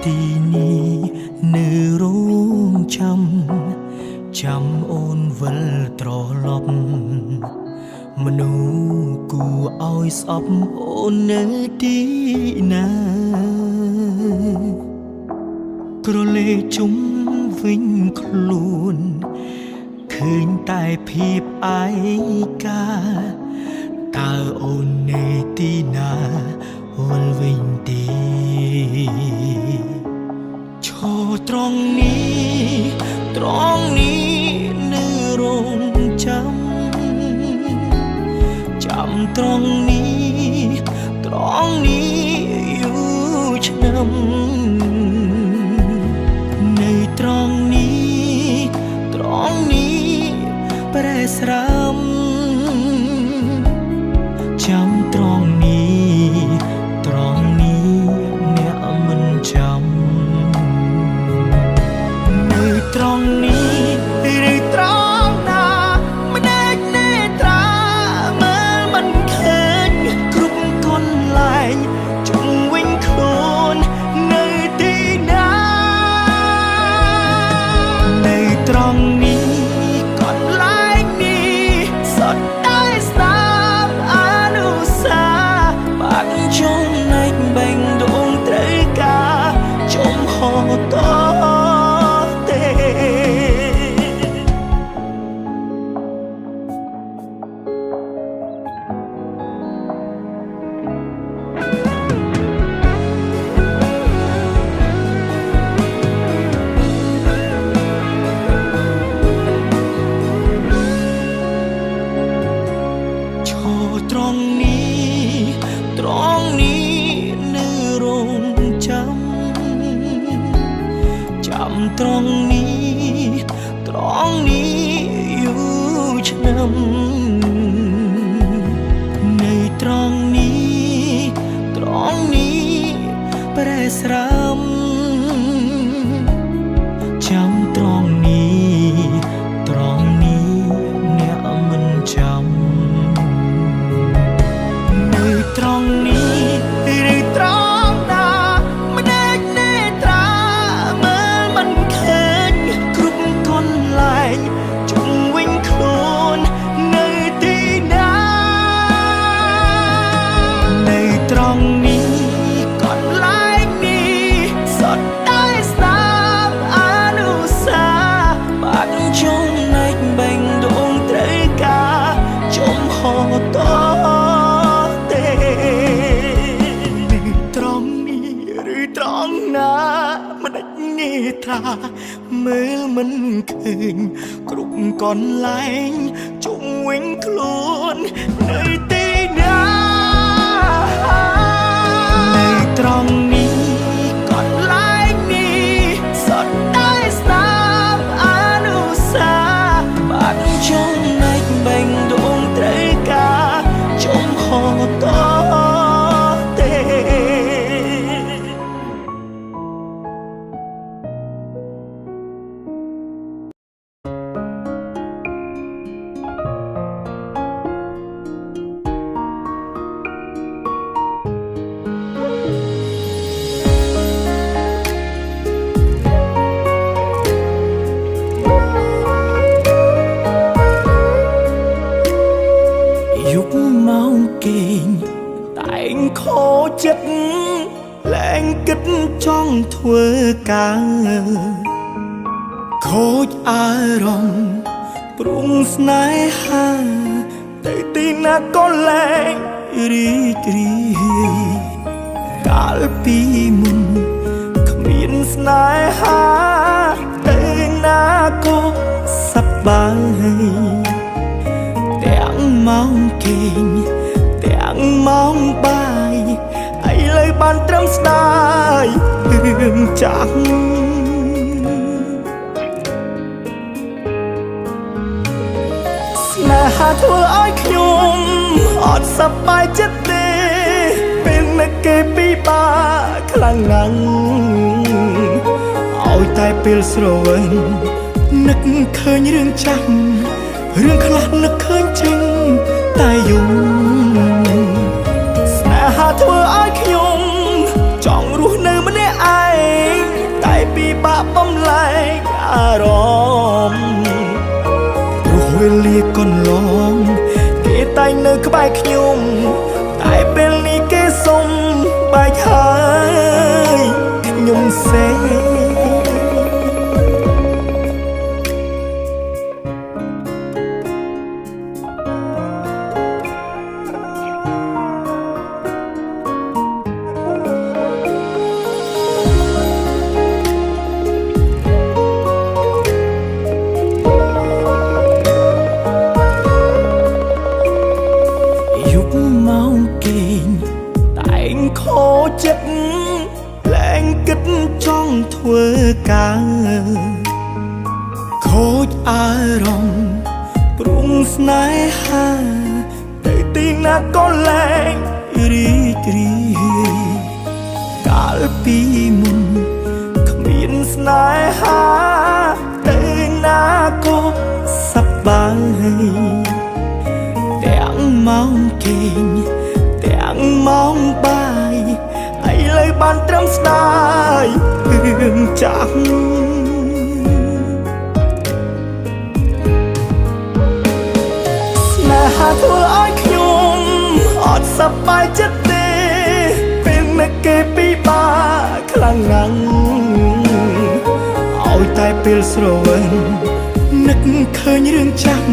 ទីនេះនៅរងចាំអូនវិលត្រឡប់មនុស្សគួរឲ្យស្អប់អូននៅទីណាក្រឡេកជុំវិញខ្លួនឃើញតែភាពឯកាតើអូននៅទីណាវល់វិញទេឈរត្រង់នេះនៅរងចាំត្រង់នេះយូរឆ្នាំនៅត្រង់នេះប្រែស្រាំចាំត្រង់នេះអ្នកមិនចាំនៅត្រង់នេះឬត្រង់ណាម្ដេចនេត្រាមើលមិនឃើញគ្រប់កន្លែងជុំវិញខ្លួននៅទីណានៅត្រង់នេះកន្លែងនេះសុទ្ធតែស្នាមអនុស្សាវរីយ៍បាត់ចំណែកបែងដងត្រូវការចំហតត្រង់នេះនៅរងចាំត្រង់នេះយូរឆ្នាំនៅត្រង់នេះប្រែស្រាំចាំត្រង់នេះអ្នកមិនចាំត្រង់នេះឬត្រង់ណាម្ដេចនេត្រាមើលមិនឃើញគ្រប់កន្លែងជុំវិញខ្លួននៅទីណានៅត្រង់នេះកន្លែងនេះសុទ្ធតែស្នាមអនុស្សាវរីយ៍បាត់ចំណែកបែងដងត្រូវការចំហតត្រង់ណាម្ដេចនេត្រាមើលមិនឃើញគ្រប់កន្លែងជុំវិញខ្លួននៅទីណានៅត្រង់នេះកន្លែងនេះសុទ្ធតែស្នាមអនុស្សាវរីយ៍បាត់ចំណែកបែងដងត្រូវការចំហតម៉ោងគេងតែងខូចចិត្តលែងគិតចង់ធ្វើការខូចអារម្មណ៍ព្រមស្នេហាទៅទីណាក៏លែងរីករាយកាលពីមុនគ្មានស្នេហាទៅណាក៏សប្បាយទាំងម៉ោងគេងទាំងម៉ោងបាយឥឡូវបានត្រឹមស្ដាយរឿងចាស់ស្នេហាធ្វើឲ្យខ្ញុំអត់សប្បាយចិត្តទេពេលនឹកគេពិបាកខ្លាំងណាស់ឲ្យតែពេលស្រវិញនឹកឃើញរឿងចាស់រឿងខ្លះនឹកឃើញចេញតែយំស្នេហាធ្វើឲ្យខ្ញុំចង់រស់នៅម្នាក់ឯង រម្មណ៍ព្រោះវេលាកន្លងគេតែងនៅក្បែរខ្ញុំតែពេលនេះគេសុំបែកហើយខ្ញុំសេចិត្តលែងគិតចង់ធ្វើការខូចអារម្មណ៍ព្រមស្នេហាទៅទីណាក៏លែងរីករាយកាលពីមុនគ្មានស្នេហាទៅណាក៏សប្បាយទាំងម៉ោងគេងទាំងម៉ោងបាយឥឡូវបានត្រឹមស្ដាយរឿងចាស់ស្នេហាធ្វើឲ្យខ្ញុំអត់សប្បាយចិត្តទេពេលនឹកគេពិបាកខ្លាំងណាស់ឲ្យតែពេលស្រវិលនឹកឃើញរឿងចាស់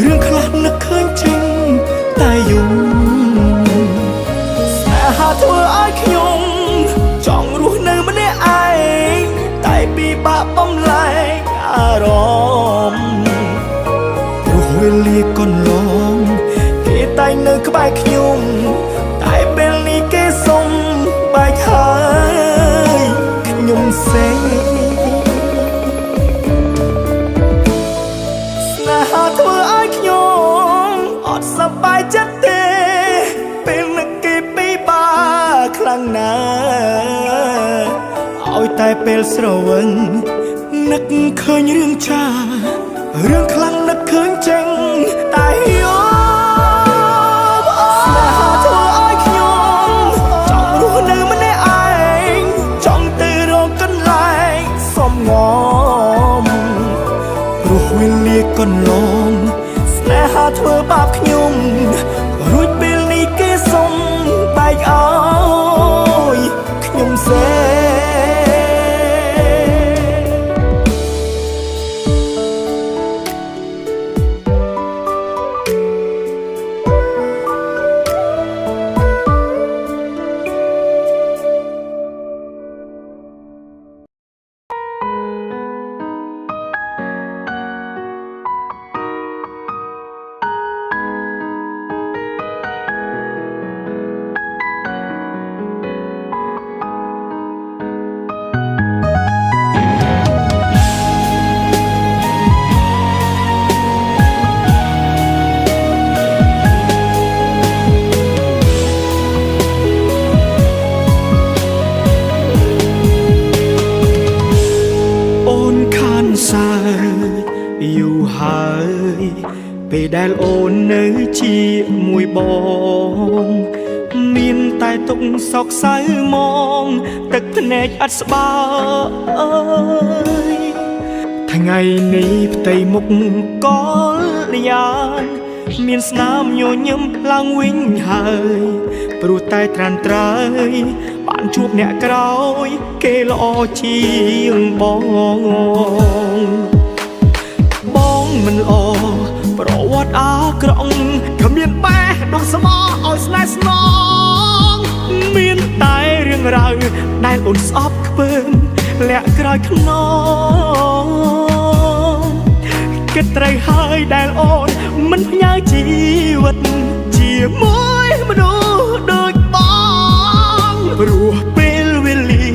រឿងខ្លះនឹកឃើញចេញតែយំធ្វើឲ្យខ្ញុំចង់រស់នៅម្នាក់ឯងតែពិបាកបំលែងអារម្មណ៍ព្រោះវេលាកន្លងគេតែងនៅក្បែរខ្ញុំតែពេលនេះគេសុំបែកហើយខ្ញុំសេស្នេហាធ្វើឲ្យខ្ញុំអត់សប្បាយចិត្តទេពេលនឹកគេពិបាកខ្លាំងណាស់ឲ្យតែពេលស្រវិលនឹកឃើញរឿងចាស់រឿងខ្លាំងនឹកឃើញចេញតែយោស្នេហាធ្វើឲ្យខ្ញុំចង់រស់នៅម្នាក់ឯងចង់ទៅរកកន្លែងសំងំព្រោះវេលាកន្លងស្នេហាធ្វើបាបខ្ញុំរួចពេលនេះគេសុំបែកឲ្យខ្ញុំសេយូរហើយពេលដែលអូននៅជាមួយបងមានតែទុកសោកសៅមកទឹកភ្នែកអត់ស្បើយថ្ងៃនេះផ្ទៃមុខកលយានមានស្នាមញញឹមឡើងវិញហើយព្រោះតែត្រានត្រើយបានជួបអ្នកក្រោយគេល្អជាងបងមិនល្អប្រវត្តិអាក្រក់គ្មានបែបដុសស្មោឲ្យស្នេហ៍ស្នងមានតែរឿងរ៉ាវដែលអូនស្អប់ខ្ពើមលាក់ក្រោយខ្នងគិតត្រូវហើយដែលអូនមិនផ្ញើជីវិតជាមួយមនុស្សដូចបងព្រោះពេលវេលា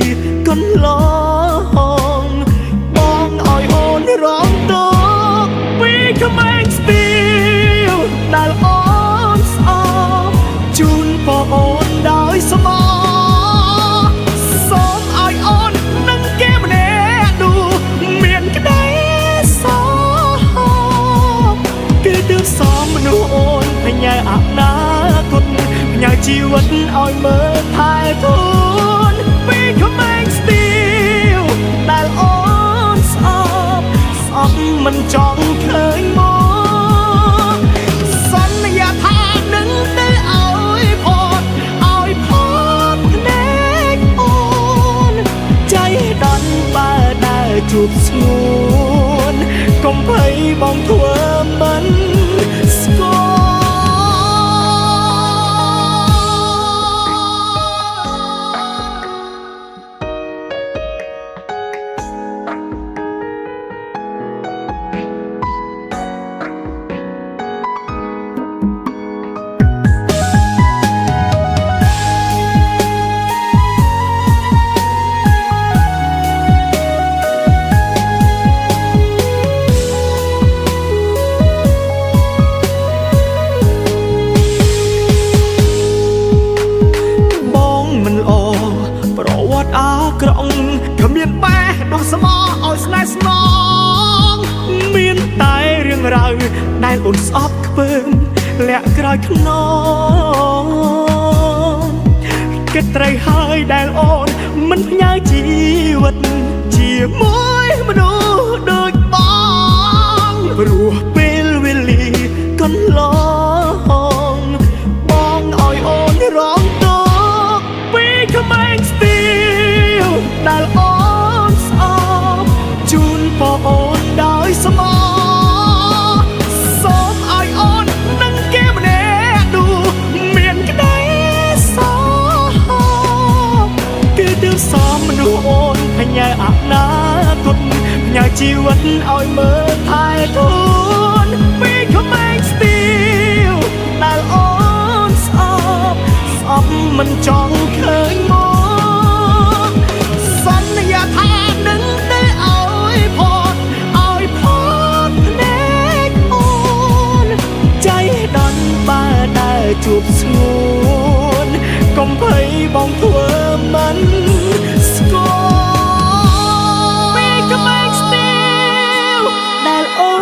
កន្លងបងឲ្យអូនរងទុក្ខពីក្មេងស្ទាវដែលអូនស្អប់ជូនបងអូនដោយស្មោះសូមឲ្យអូននឹងគេម្នាក់នោះមានក្តីសោកគឺទើបសមមនុស្សអូនផ្ញើអនាគតផ្ញើជីវិតឲ្យមើលថែធូនពីក្មេងស្ទាវដែលអូនស្អប់ ជួបស្នួនកុំភ័យបងធ្វើមិនស្គាល់ក្រងគ្មានបែដោះស្មោឲ្យស្នេហ៍ស្នងមានតែរឿងរ៉ាវដែលអូនស្អប់ខ្ពើមលាក់ក្រោយខ្នងគិតត្រូវហើយដែលអូនមិនផ្ញើជីវិតជាមួយមនុស្សដូចបងព្រោះពេលវេលាកន្លងបងឲ្យអូនរងទុក្ខពីក្មេងស្ទីដែលអូនស្អប់ជូនបងអូនដោយស្មោះសូមឲ្យអូននឹងគេម្នាក់នោះមានក្តីសោកគឺទើបសមមនុស្សអូនផ្ញើអនាគតផ្ញើជីវិតឲ្យមើលថែទូនពីក្មេងស្ទីលដែលអូនស្អប់មិនចង់ឃើញមកសន្យាថានឹងទៅឲ្យផតភ្នែកអូនใจដន់បើដែលជួបស្ងួនកុំភ័យបងធ្វើមិនស្គាល់ពីក្មេងស្ទីលដែលអូ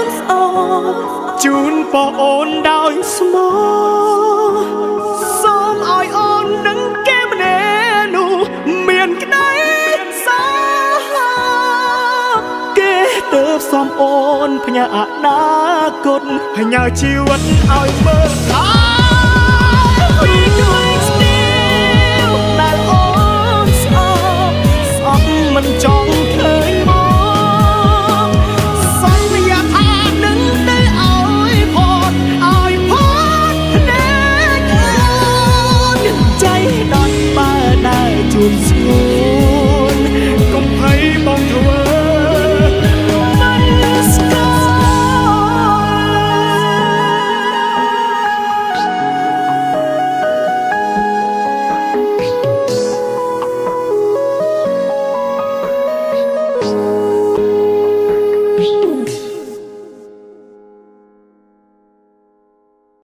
នស្អប់ជូនបងអូនដោយស្មោះសូមឲ្យអូននឹងគេម្នាក់នោះមានក្តីទើបសមអូនផ្ញើអនាគតផ្ញើជីវិតឲ្យមើលថែពី